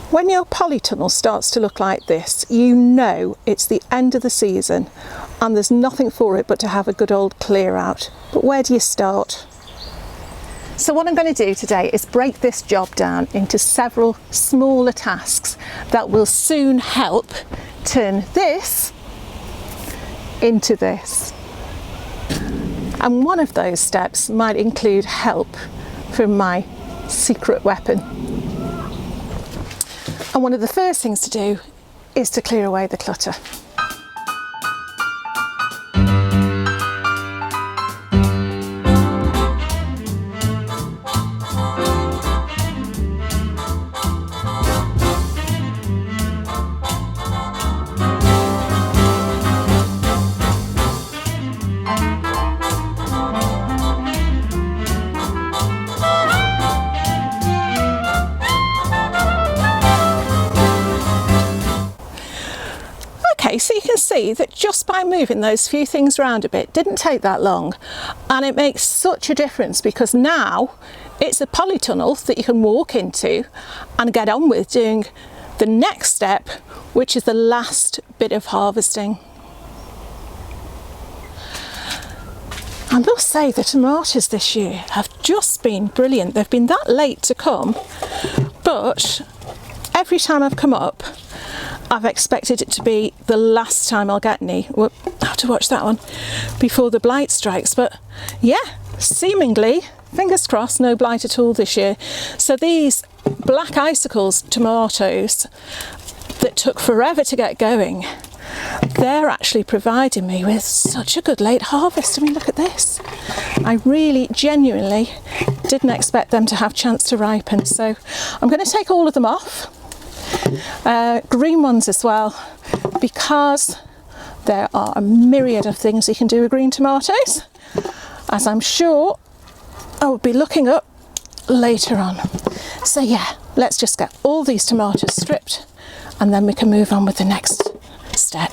When your polytunnel starts to look like this, you know it's the end of the season and there's nothing for it but to have a good old clear out. But where do you start? So what I'm going to do today is break this job down into several smaller tasks that will soon help turn this into this. And one of those steps might include help from my secret weapon. And one of the first things to do is to clear away the clutter. Okay, so you can see that just by moving those few things around a bit didn't take that long, and it makes such a difference because now it's a polytunnel that you can walk into and get on with doing the next step, which is the last bit of harvesting. I must say the tomatoes this year have just been brilliant. They've been that late to come, but every time I've come up I've expected it to be the last time I'll get any. We'll have to watch that one before the blight strikes, but yeah, seemingly, fingers crossed, no blight at all this year. So these black icicles tomatoes that took forever to get going, they're actually providing me with such a good late harvest. I mean, look at this. I really genuinely didn't expect them to have a chance to ripen. So I'm going to take all of them off. Green ones as well, because there are a myriad of things you can do with green tomatoes, as I'm sure I will be looking up later on. So yeah, let's just get all these tomatoes stripped and then we can move on with the next step.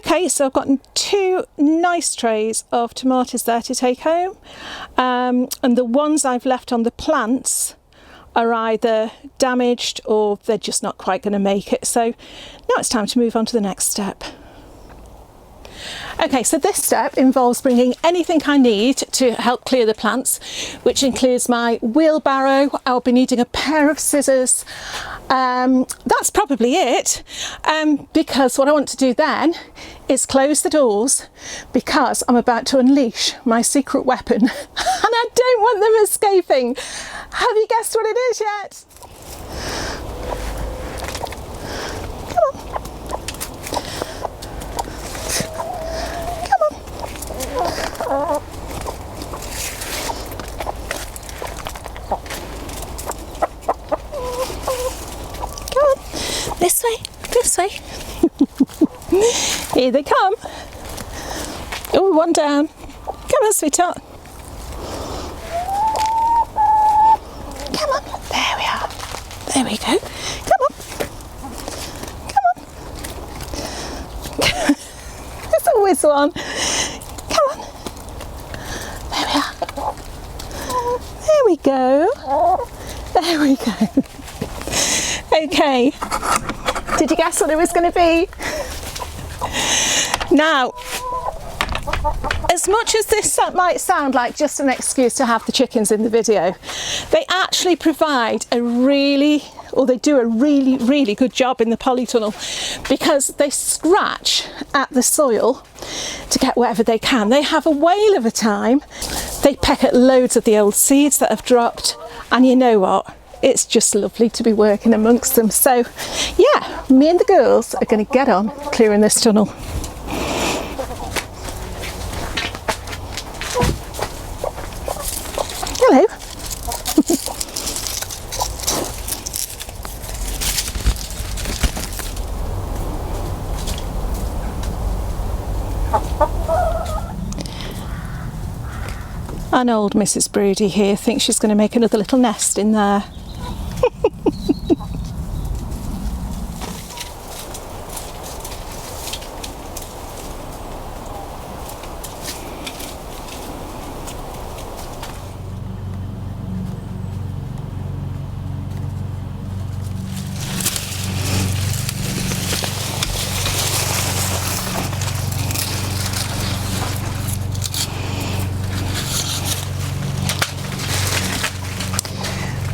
Okay, so I've got two nice trays of tomatoes there to take home, and the ones I've left on the plants are either damaged or they're just not quite going to make it. So now it's time to move on to the next step. Okay, so this step involves bringing anything I need to help clear the plants, which includes my wheelbarrow. I'll be needing a pair of scissors. That's probably it, because what I want to do then is close the doors, because I'm about to unleash my secret weapon and I don't want them escaping. Have you guessed what it is yet? Come on. Come on, this way, this way. Here they come. Oh, one down. Come on, sweetheart. Come on, there we are. There we go. Come on. Come on. There's always one. Come on. There we are. There we go. There we go. Okay. Did you guess what it was going to be? Now, as much as this might sound like just an excuse to have the chickens in the video, they actually provide they do a really good job in the polytunnel, because they scratch at the soil to get whatever they can. They have a whale of a time. They peck at loads of the old seeds that have dropped, and you know what? It's just lovely to be working amongst them. So yeah, me and the girls are going to get on clearing this tunnel. Hello. And old Mrs. Broody here thinks she's going to make another little nest in there.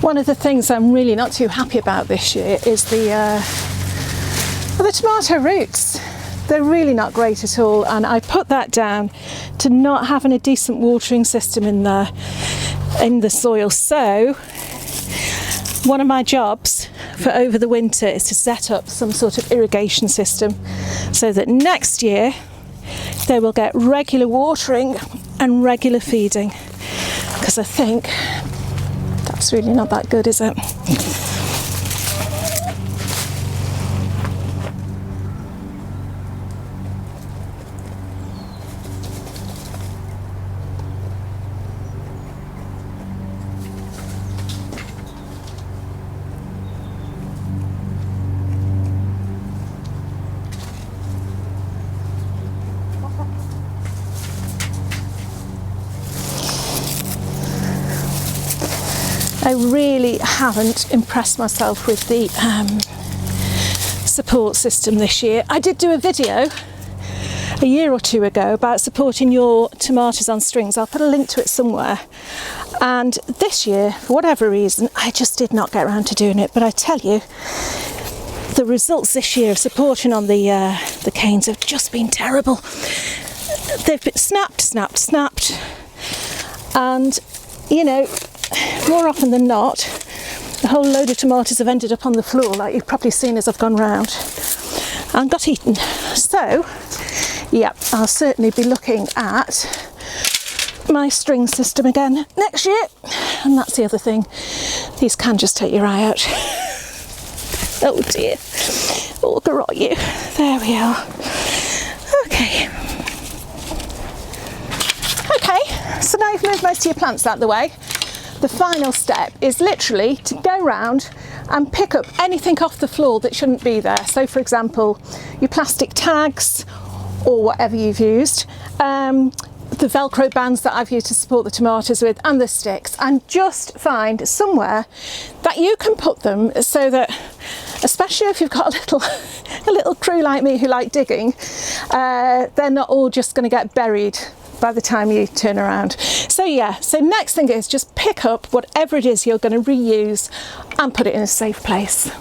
One of the things I'm really not too happy about this year is the tomato roots. They're really not great at all, and I put that down to not having a decent watering system in the soil. So one of my jobs for over the winter is to set up some sort of irrigation system so that next year they will get regular watering and regular feeding, because I think it's really not that good, is it? I really haven't impressed myself with the support system this year. I did do a video a year or two ago about supporting your tomatoes on strings. I'll put a link to it somewhere. And this year, for whatever reason, I just did not get around to doing it. But I tell you, the results this year of supporting on the canes have just been terrible. They've been snapped, and you know, more often than not, the whole load of tomatoes have ended up on the floor, like you've probably seen as I've gone round, and got eaten. So, yeah, I'll certainly be looking at my string system again next year. And that's the other thing, these can just take your eye out. Oh dear, oh, garrot you. There we are. Okay. Okay, so now you've moved most of your plants out of the way. The final step is literally to go round and pick up anything off the floor that shouldn't be there. So for example, your plastic tags or whatever you've used, the Velcro bands that I've used to support the tomatoes with, and the sticks, and just find somewhere that you can put them so that, especially if you've got a little crew like me who like digging, they're not all just going to get buried by the time you turn around. So yeah, so next thing is just pick up whatever it is you're going to reuse and put it in a safe place.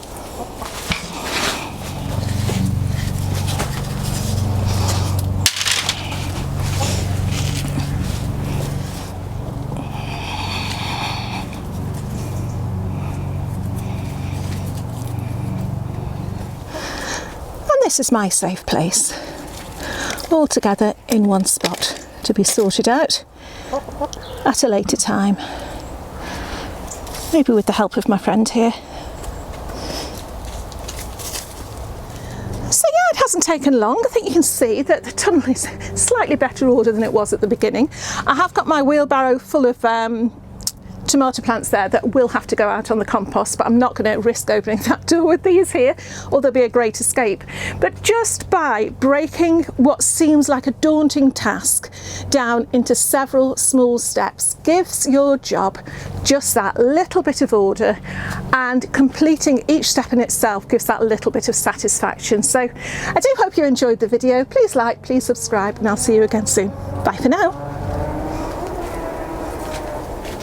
And this is my safe place, all together in one spot, to be sorted out at a later time, maybe with the help of my friend here. So yeah, it hasn't taken long. I think you can see that the tunnel is slightly better order than it was at the beginning. I have got my wheelbarrow full of tomato plants there that will have to go out on the compost, but I'm not going to risk opening that door with these here, or there'll be a great escape. But just by breaking what seems like a daunting task down into several small steps gives your job just that little bit of order, and completing each step in itself gives that little bit of satisfaction. So I do hope you enjoyed the video. Please like, please subscribe, and I'll see you again soon. Bye for now.